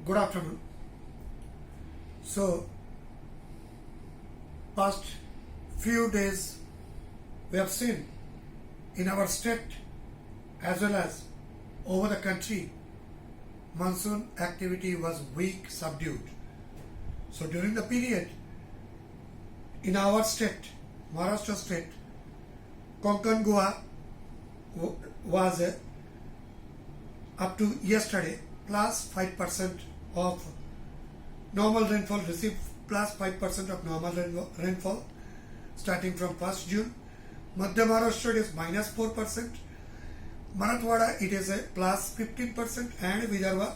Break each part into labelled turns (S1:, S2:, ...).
S1: Good afternoon. So, past few days we have seen in our state as well as over the country, monsoon activity was weak, subdued. So during the period in our state, Maharashtra state, Konkan Goa was up to yesterday plus 5% of normal rainfall received, plus 5% of normal rainfall starting from 1st June. Madhya Maharashtra it is minus 4%, Marathwada it is a plus 15% and Vidarbha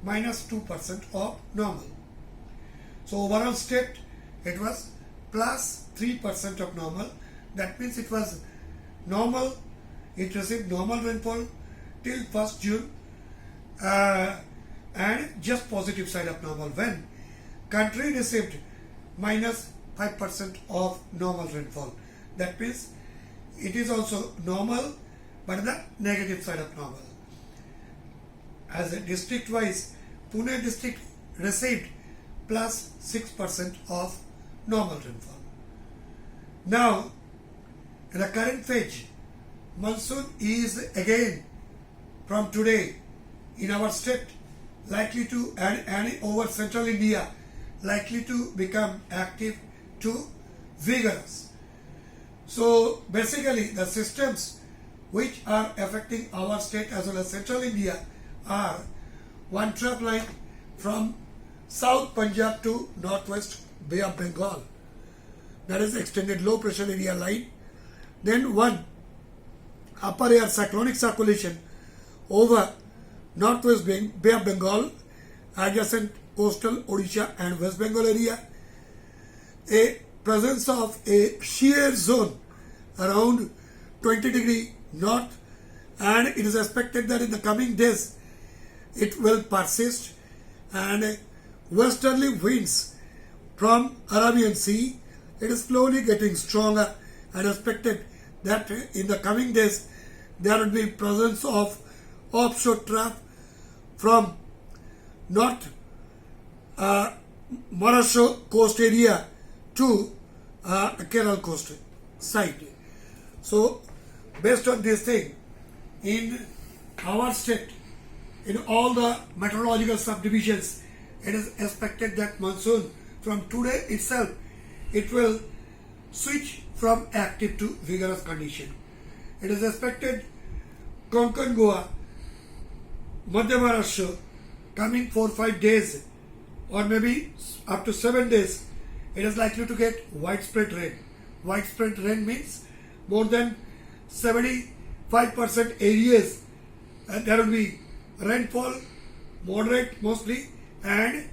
S1: minus 2% of normal. So overall state it was plus 3% of normal. That means it was normal, it received normal rainfall till 1st June and just positive side of normal, when country received minus 5% of normal rainfall. That means it is also normal but the negative side of normal. As a district wise, Pune district received plus 6% of normal rainfall. Now in the current phase, monsoon is again from today in our state likely to, and over central India, likely to become active to vigorous. So basically the systems which are affecting our state as well as central India are one trough line from South Punjab to northwest Bay of Bengal, that is extended low pressure area line. Then one upper air cyclonic circulation over northwest Bay of Bengal, adjacent coastal Odisha and West Bengal area. A presence of a shear zone around 20° north, and it is expected that in the coming days it will persist, and westerly winds from Arabian Sea, it is slowly getting stronger, and expected that in the coming days there will be presence of offshore trough from north Maharashtra coast area to Kerala coast side. So based on this thing, in our state, in all the meteorological subdivisions, it is expected that monsoon from today itself, it will switch from active to vigorous condition. It is expected Konkan Goa, Madhya Maharashtra, coming 4-5 days or maybe up to 7 days, it is likely to get widespread rain. Widespread rain means more than 75% areas, and there will be rainfall, moderate mostly, and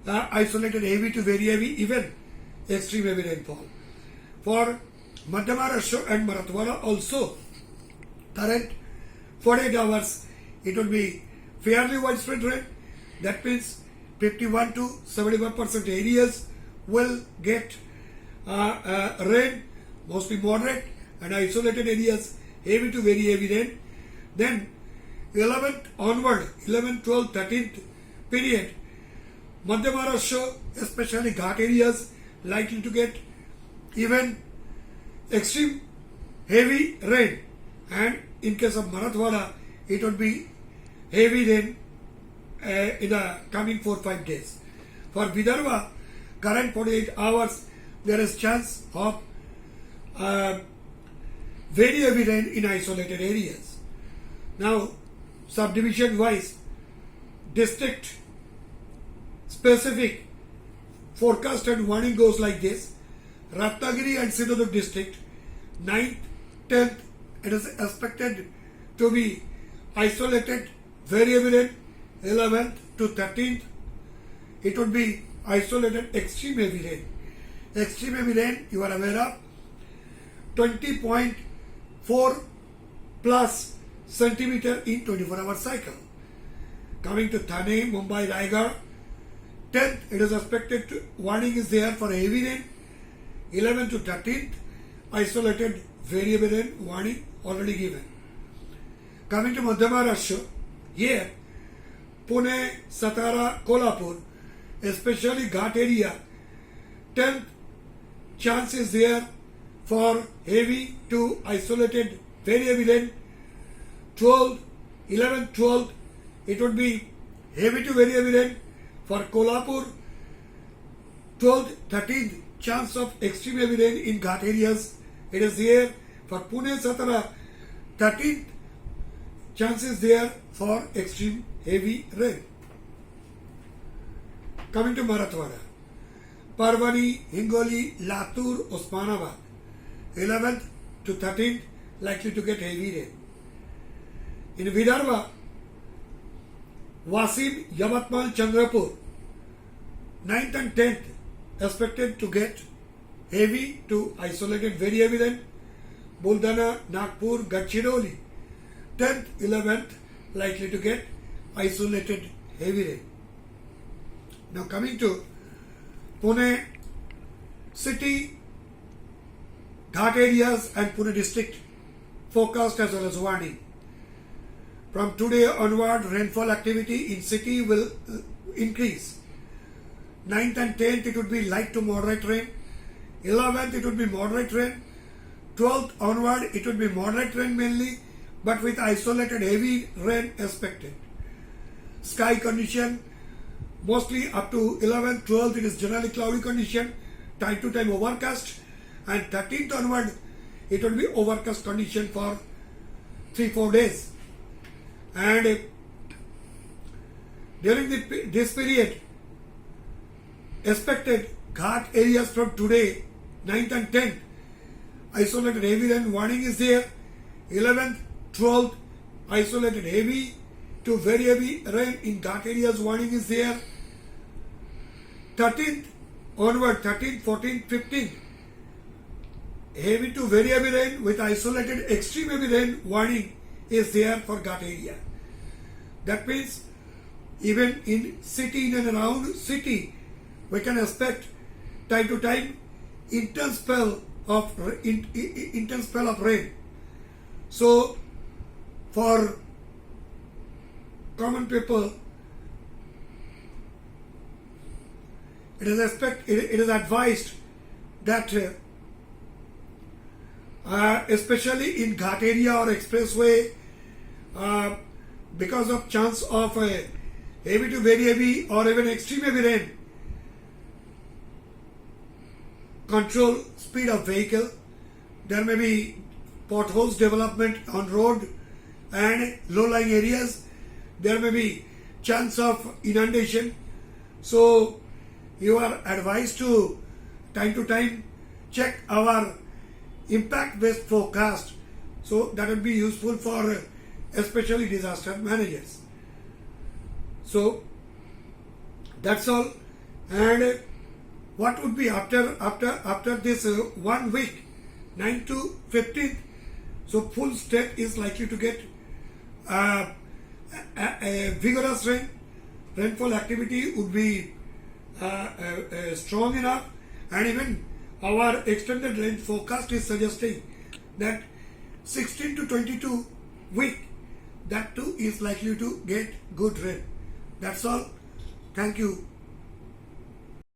S1: isolated heavy to very heavy, even extreme heavy rainfall. For Madhya Maharashtra and Marathwada also, current 48 hours, it will be fairly widespread rain. That means 51 to 75% areas will get rain, mostly moderate, and isolated areas heavy to very heavy rain. Then 11th onward, 11th, 12th, 13th period, Madhya Maharashtra, especially Ghat areas, likely to get even extreme heavy rain, and in case of Marathwada, it would be heavy rain in the coming 4-5 days. For Vidarbha, current 48 hours, there is chance of very heavy rain in isolated areas. Now, subdivision wise, district specific forecast and warning goes like this. Ratnagiri and Sindhudurg district, 9th, 10th, it is expected to be isolated very heavy rain. 11th to 13th, it would be isolated extreme heavy rain. Extreme heavy rain, you are aware of, 20.4 plus centimeter in 24-hour cycle. Coming to Thane, Mumbai, Raigad, 10th, it is expected to, warning is there for heavy rain. 11th to 13th, isolated very heavy rain warning already given. Coming to Madhya Maharashtra, here Pune, Satara, Kolhapur, especially Ghat area, 10th chance is there for heavy to isolated very heavy rain. 12th, 11th, 12th, it would be heavy to very heavy rain. For Kolhapur, 12th, 13th, chance of extreme heavy rain in Ghat areas. It is there. For Pune, Satara, 13th, chance is there for extreme heavy rain. Coming to Marathwada, Parvani, Hingoli, Latur, Osmanabad, 11th to 13th, likely to get heavy rain. In Vidarbha, Wasim, Yavatmal, Chandrapur, 9th and 10th, expected to get heavy to isolated very heavy rain. Buldana, Nagpur, Gadchiroli, 10th, 11th, likely to get isolated heavy rain. Now coming to Pune city, Ghat areas and Pune district, forecast as well as warning. From today onward, rainfall activity in city will increase. 9th and 10th, it would be light to moderate rain. 11th, it would be moderate rain. 12th onward, it would be moderate rain mainly, but with isolated heavy rain expected. Sky condition, mostly up to 11th, 12th, it is generally cloudy condition, time to time overcast, and 13th onward, it will be overcast condition for 3-4 days. And during this period, expected Ghat areas from today, 9th and 10th, isolated heavy rain warning is there. 11th, 12th, isolated heavy to very heavy rain in Ghat areas warning is there. 13th onward, 13th, 14th, 15th, heavy to very heavy rain with isolated extreme heavy rain warning is there for Ghat area. That means even in city, in and around city, we can expect time to time intense spell of rain. So for common people, it is advised that especially in Ghat area or expressway, because of chance of heavy to very heavy or even extreme heavy rain, control speed of vehicle. There may be potholes development on road and low-lying areas. There may be chance of inundation. So you are advised to time check our impact-based forecast. So that will be useful for especially disaster managers. So that's all. And what would be after this 1 week, 9 to 15th? So full state is likely to get a vigorous rain. Rainfall activity would be strong enough, and even our extended range forecast is suggesting that 16 to 22 week, that too is likely to get good rain. That's all. Thank you.